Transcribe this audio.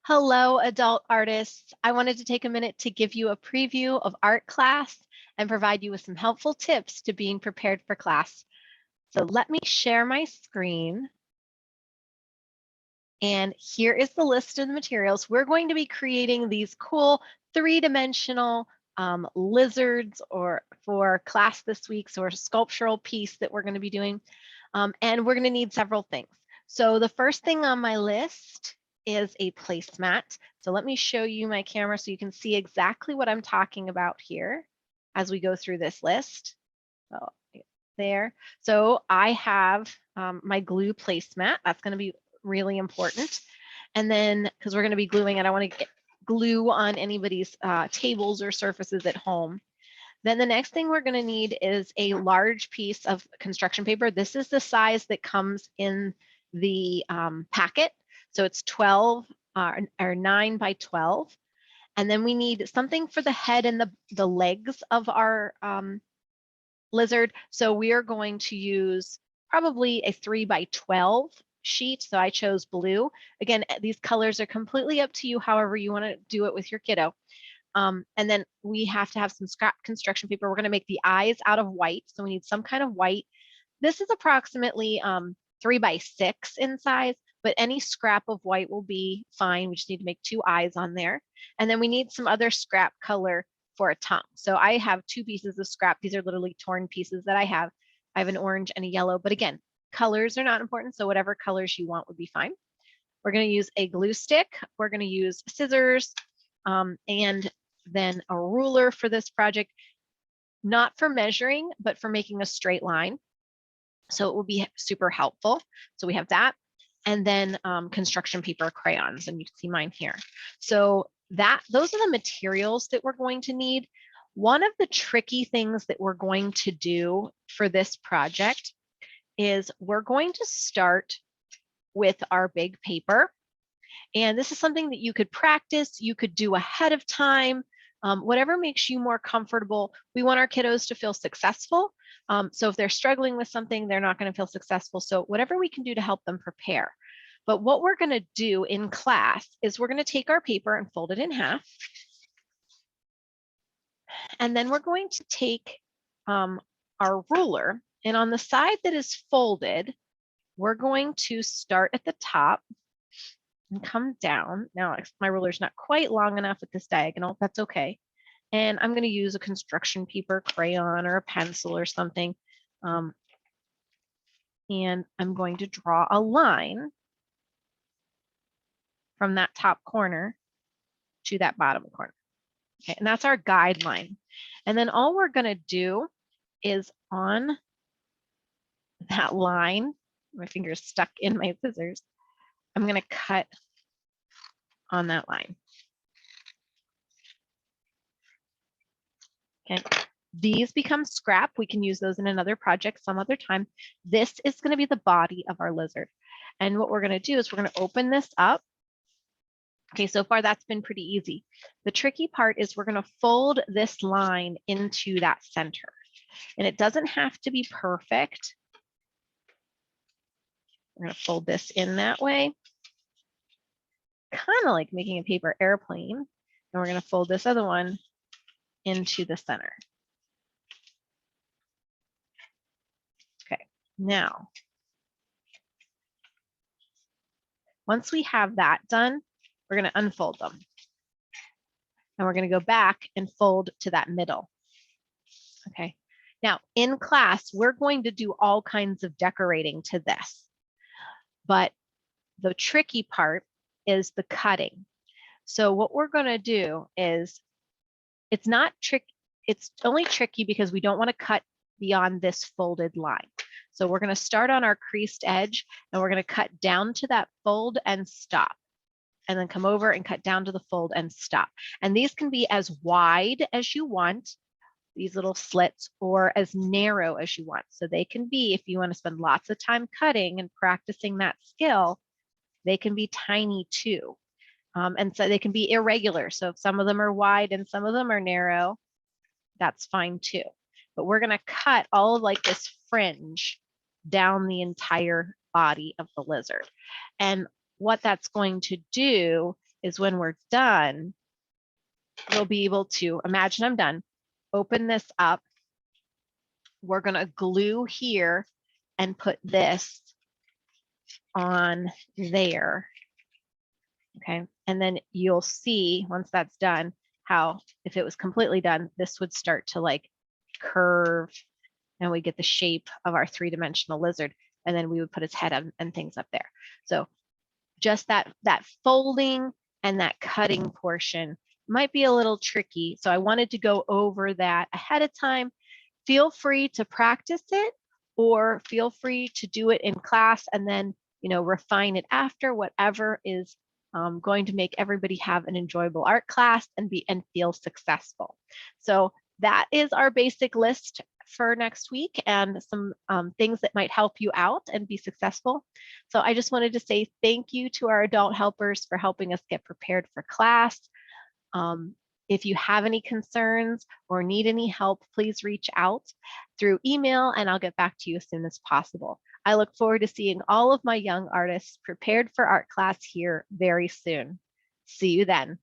Hello, adult artists. I wanted to take a minute to give you a preview of art class and provide you with some helpful tips to being prepared for class. So let me share my screen. And here is the list of the materials. We're going to be creating these cool three-dimensional lizards for class this week, so a sculptural piece that we're going to be doing. And we're going to need several things. So the first thing on my list is a placemat. So let me show you my camera so you can see exactly what I'm talking about here as we go through this list. So there. So I have my glue placemat. That's going to be really important. And then, because we're going to be gluing it, I want to get glue on anybody's tables or surfaces at home. Then the next thing we're going to need is a large piece of construction paper. This is the size that comes in the packet. So it's 12 or 9 by 12. And then we need something for the head and the legs of our lizard. So we are going to use probably a 3 by 12 sheet. So I chose blue. Again, these colors are completely up to you, however you want to do it with your kiddo. And then we have to have some scrap construction paper. We're going to make the eyes out of white. So we need some kind of white. This is approximately 3 by 6 in size, but any scrap of white will be fine. We just need to make 2 eyes on there. And then we need some other scrap color for a tongue. So I have 2 pieces of scrap. These are literally torn pieces that I have. I have an orange and a yellow, but again, colors are not important. So whatever colors you want would be fine. We're going to use a glue stick. We're going to use scissors and then a ruler for this project, not for measuring, but for making a straight line. So it will be super helpful. So we have that. And then construction paper crayons, and you can see mine here. So those are the materials that we're going to need. One of the tricky things that we're going to do for this project is we're going to start with our big paper. And this is something that you could practice, you could do ahead of time, whatever makes you more comfortable. We want our kiddos to feel successful. So if they're struggling with something, they're not going to feel successful. So whatever we can do to help them prepare. But what we're going to do in class is we're going to take our paper and fold it in half. And then we're going to take our ruler, and on the side that is folded, we're going to start at the top and come down. Now, my ruler's not quite long enough at this diagonal. That's okay. And I'm going to use a construction paper crayon or a pencil or something. And I'm going to draw a line from that top corner to that bottom corner. Okay, and that's our guideline. And then all we're going to do is on that line, my finger's stuck in my scissors, I'm going to cut on that line. Okay, these become scrap. We can use those in another project some other time. This is going to be the body of our lizard. And what we're going to do is we're going to open this up. Okay, so far that's been pretty easy. The tricky part is we're going to fold this line into that center. And it doesn't have to be perfect. We're going to fold this in that way, kind of like making a paper airplane. And we're going to fold this other one into the center. Okay, now, once we have that done, we're going to unfold them. And we're going to go back and fold to that middle. Okay, now in class, we're going to do all kinds of decorating to this. But the tricky part is the cutting. So what we're going to do is, it's only tricky because we don't want to cut beyond this folded line. So we're going to start on our creased edge and we're going to cut down to that fold and stop. And then come over and cut down to the fold and stop. And these can be as wide as you want, these little slits, or as narrow as you want. So they can be, if you want to spend lots of time cutting and practicing that skill, they can be tiny too. And so they can be irregular. So if some of them are wide and some of them are narrow, that's fine too. But we're going to cut all of like this fringe down the entire body of the lizard. And what that's going to do is when we're done, we'll be able to, imagine I'm done, open this up. We're going to glue here and put this on there. Okay, and then you'll see once that's done how if it was completely done, this would start to like curve and we get the shape of our three-dimensional lizard, and then we would put his head on and things up there. So just that folding and that cutting portion might be a little tricky. So I wanted to go over that ahead of time. Feel free to practice it or feel free to do it in class and then, you know, refine it after, whatever is going to make everybody have an enjoyable art class and feel successful. So that is our basic list for next week and some things that might help you out and be successful. So I just wanted to say thank you to our adult helpers for helping us get prepared for class. If you have any concerns or need any help, please reach out through email and I'll get back to you as soon as possible. I look forward to seeing all of my young artists prepared for art class here very soon. See you then.